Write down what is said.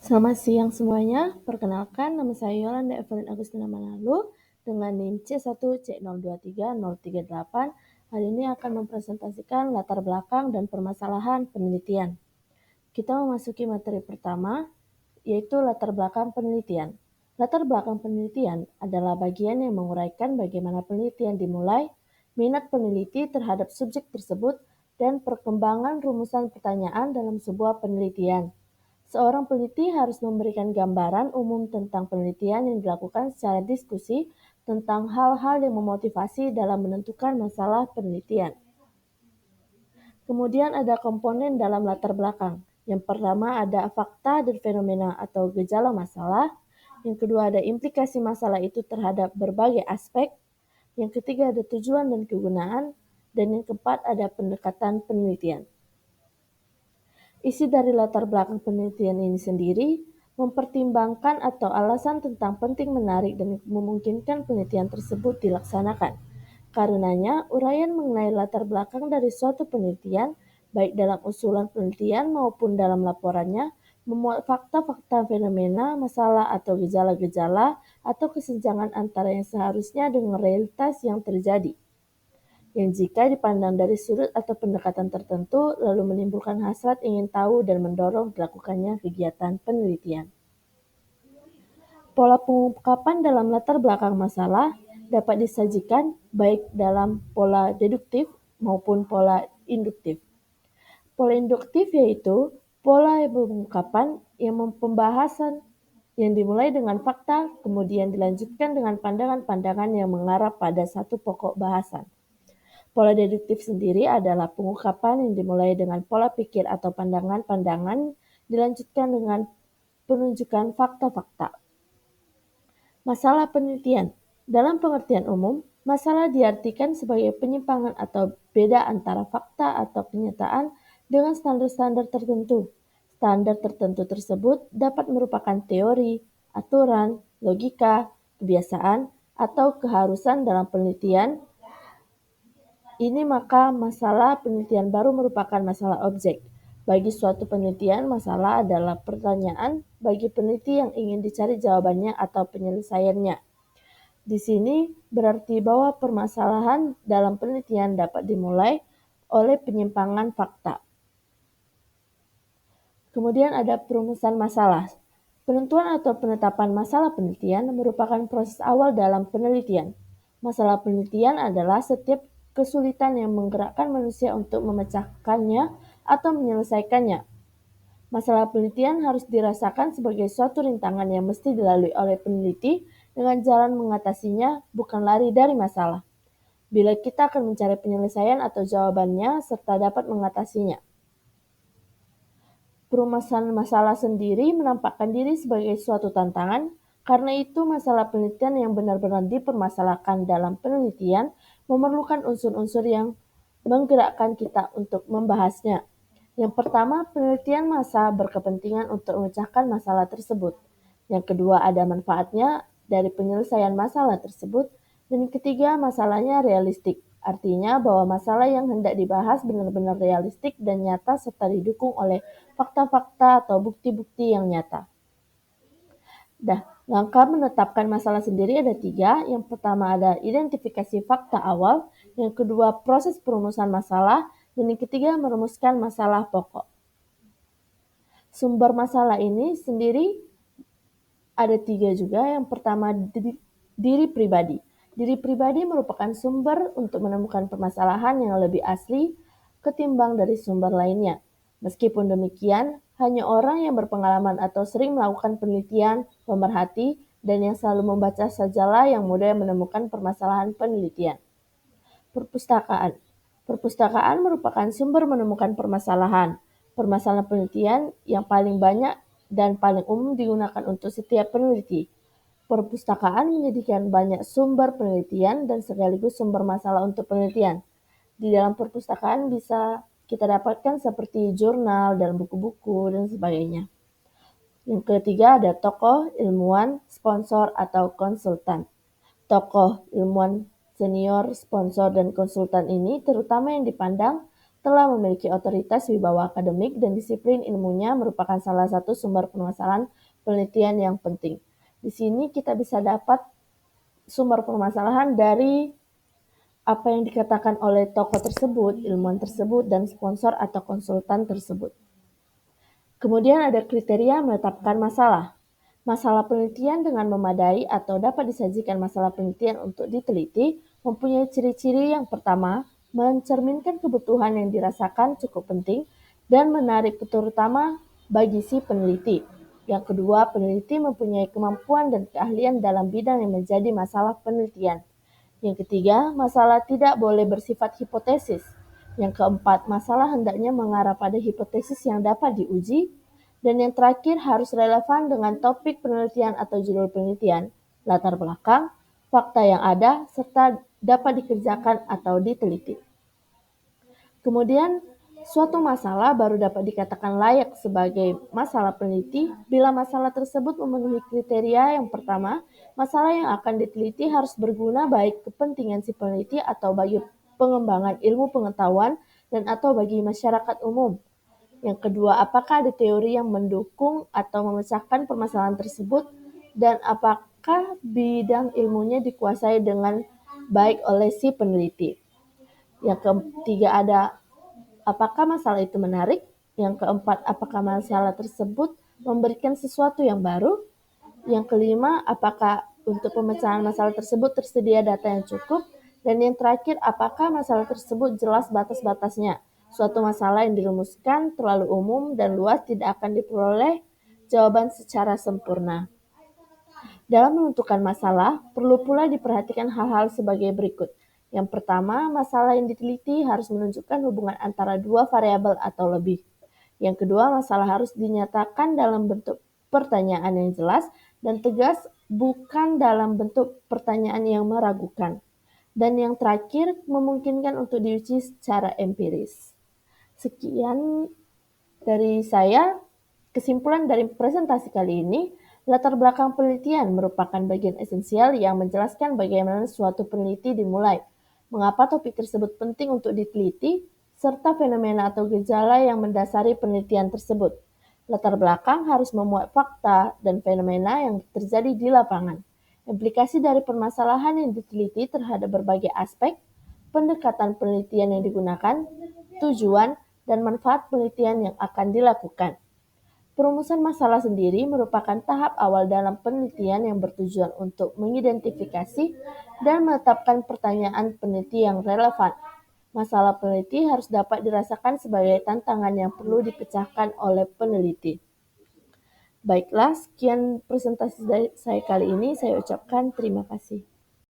Selamat siang semuanya, perkenalkan nama saya Yolanda Evelyn Agustina Manalu dengan NIM C1C023038. Hari ini akan mempresentasikan latar belakang dan permasalahan penelitian. Kita memasuki materi pertama, yaitu latar belakang penelitian. Latar belakang penelitian adalah bagian yang menguraikan bagaimana penelitian dimulai, minat peneliti terhadap subjek tersebut, dan perkembangan rumusan pertanyaan dalam sebuah penelitian. Seorang peneliti harus memberikan gambaran umum tentang penelitian yang dilakukan secara diskusi tentang hal-hal yang memotivasi dalam menentukan masalah penelitian. Kemudian ada komponen dalam latar belakang. Yang pertama ada fakta dan fenomena atau gejala masalah. Yang kedua ada implikasi masalah itu terhadap berbagai aspek. Yang ketiga ada tujuan dan kegunaan. Dan yang keempat ada pendekatan penelitian. Isi dari latar belakang penelitian ini sendiri mempertimbangkan atau alasan tentang penting, menarik, dan memungkinkan penelitian tersebut dilaksanakan. Karenanya, uraian mengenai latar belakang dari suatu penelitian, baik dalam usulan penelitian maupun dalam laporannya, memuat fakta-fakta, fenomena, masalah atau gejala-gejala atau kesenjangan antara yang seharusnya dengan realitas yang terjadi, yang jika dipandang dari sudut atau pendekatan tertentu, lalu menimbulkan hasrat ingin tahu dan mendorong dilakukannya kegiatan penelitian. Pola pengungkapan dalam latar belakang masalah dapat disajikan baik dalam pola deduktif maupun pola induktif. Pola induktif yaitu pola pengungkapan yang pembahasan yang dimulai dengan fakta, kemudian dilanjutkan dengan pandangan-pandangan yang mengarah pada satu pokok bahasan. Pola deduktif sendiri adalah pengungkapan yang dimulai dengan pola pikir atau pandangan-pandangan, dilanjutkan dengan penunjukan fakta-fakta. Masalah penelitian. Dalam pengertian umum, masalah diartikan sebagai penyimpangan atau beda antara fakta atau kenyataan dengan standar-standar tertentu. Standar tertentu tersebut dapat merupakan teori, aturan, logika, kebiasaan, atau keharusan dalam penelitian. Ini maka masalah penelitian baru merupakan masalah objek. Bagi suatu penelitian, masalah adalah pertanyaan bagi peneliti yang ingin dicari jawabannya atau penyelesaiannya. Di sini berarti bahwa permasalahan dalam penelitian dapat dimulai oleh penyimpangan fakta. Kemudian ada perumusan masalah. Penentuan atau penetapan masalah penelitian merupakan proses awal dalam penelitian. Masalah penelitian adalah setiap kesulitan yang menggerakkan manusia untuk memecahkannya atau menyelesaikannya. Masalah penelitian harus dirasakan sebagai suatu rintangan yang mesti dilalui oleh peneliti dengan jalan mengatasinya, bukan lari dari masalah. Bila kita akan mencari penyelesaian atau jawabannya serta dapat mengatasinya. Perumasan masalah sendiri menampakkan diri sebagai suatu tantangan, karena itu masalah penelitian yang benar-benar dipermasalahkan dalam penelitian memerlukan unsur-unsur yang menggerakkan kita untuk membahasnya. Yang pertama, penelitian masa berkepentingan untuk memecahkan masalah tersebut. Yang kedua, ada manfaatnya dari penyelesaian masalah tersebut. Dan yang ketiga, masalahnya realistik. Artinya bahwa masalah yang hendak dibahas benar-benar realistik dan nyata serta didukung oleh fakta-fakta atau bukti-bukti yang nyata. Langkah menetapkan masalah sendiri ada 3. Yang pertama ada identifikasi fakta awal, yang kedua proses perumusan masalah, dan yang ketiga merumuskan masalah pokok. Sumber masalah ini sendiri ada 3 juga. Yang pertama diri pribadi. Diri pribadi merupakan sumber untuk menemukan permasalahan yang lebih asli ketimbang dari sumber lainnya. Meskipun demikian, hanya orang yang berpengalaman atau sering melakukan penelitian, pemerhati, dan yang selalu membaca sajalah yang mudah menemukan permasalahan penelitian. Perpustakaan. Perpustakaan merupakan sumber menemukan permasalahan. Permasalahan penelitian yang paling banyak dan paling umum digunakan untuk setiap peneliti. Perpustakaan menyediakan banyak sumber penelitian dan sekaligus sumber masalah untuk penelitian. Di dalam perpustakaan bisa kita dapatkan seperti jurnal dan buku-buku dan sebagainya. Yang ketiga ada tokoh, ilmuwan, sponsor, atau konsultan. Tokoh, ilmuwan, senior, sponsor, dan konsultan ini terutama yang dipandang telah memiliki otoritas wibawa akademik dan disiplin ilmunya merupakan salah satu sumber permasalahan penelitian yang penting. Di sini kita bisa dapat sumber permasalahan dari apa yang dikatakan oleh tokoh tersebut, ilmuwan tersebut, dan sponsor atau konsultan tersebut. Kemudian ada kriteria menetapkan masalah. Masalah penelitian dengan memadai atau dapat disajikan masalah penelitian untuk diteliti mempunyai ciri-ciri yang pertama, mencerminkan kebutuhan yang dirasakan cukup penting dan menarik terutama bagi si peneliti. Yang kedua, peneliti mempunyai kemampuan dan keahlian dalam bidang yang menjadi masalah penelitian. Yang ketiga, masalah tidak boleh bersifat hipotesis. Yang keempat, masalah hendaknya mengarah pada hipotesis yang dapat diuji. Dan yang terakhir, harus relevan dengan topik penelitian atau judul penelitian, latar belakang, fakta yang ada, serta dapat dikerjakan atau diteliti. Kemudian, suatu masalah baru dapat dikatakan layak sebagai masalah peneliti bila masalah tersebut memenuhi kriteria yang pertama, masalah yang akan diteliti harus berguna baik kepentingan si peneliti atau bagi pengembangan ilmu pengetahuan dan atau bagi masyarakat umum. Yang kedua, apakah ada teori yang mendukung atau memecahkan permasalahan tersebut dan apakah bidang ilmunya dikuasai dengan baik oleh si peneliti. Yang ketiga ada apakah masalah itu menarik? Yang keempat, apakah masalah tersebut memberikan sesuatu yang baru? Yang kelima, apakah untuk pemecahan masalah tersebut tersedia data yang cukup? Dan yang terakhir, apakah masalah tersebut jelas batas-batasnya? Suatu masalah yang dirumuskan terlalu umum dan luas tidak akan diperoleh jawaban secara sempurna. Dalam menentukan masalah, perlu pula diperhatikan hal-hal sebagai berikut. Yang pertama, masalah yang diteliti harus menunjukkan hubungan antara dua variabel atau lebih. Yang kedua, masalah harus dinyatakan dalam bentuk pertanyaan yang jelas dan tegas, bukan dalam bentuk pertanyaan yang meragukan. Dan yang terakhir, memungkinkan untuk diuji secara empiris. Sekian dari saya, kesimpulan dari presentasi kali ini, latar belakang penelitian merupakan bagian esensial yang menjelaskan bagaimana suatu peneliti dimulai, mengapa topik tersebut penting untuk diteliti, serta fenomena atau gejala yang mendasari penelitian tersebut. Latar belakang harus memuat fakta dan fenomena yang terjadi di lapangan. Implikasi dari permasalahan yang diteliti terhadap berbagai aspek, pendekatan penelitian yang digunakan, tujuan, dan manfaat penelitian yang akan dilakukan. Perumusan masalah sendiri merupakan tahap awal dalam penelitian yang bertujuan untuk mengidentifikasi dan menetapkan pertanyaan peneliti yang relevan. Masalah peneliti harus dapat dirasakan sebagai tantangan yang perlu dipecahkan oleh peneliti. Baiklah, sekian presentasi dari saya kali ini. Saya ucapkan terima kasih.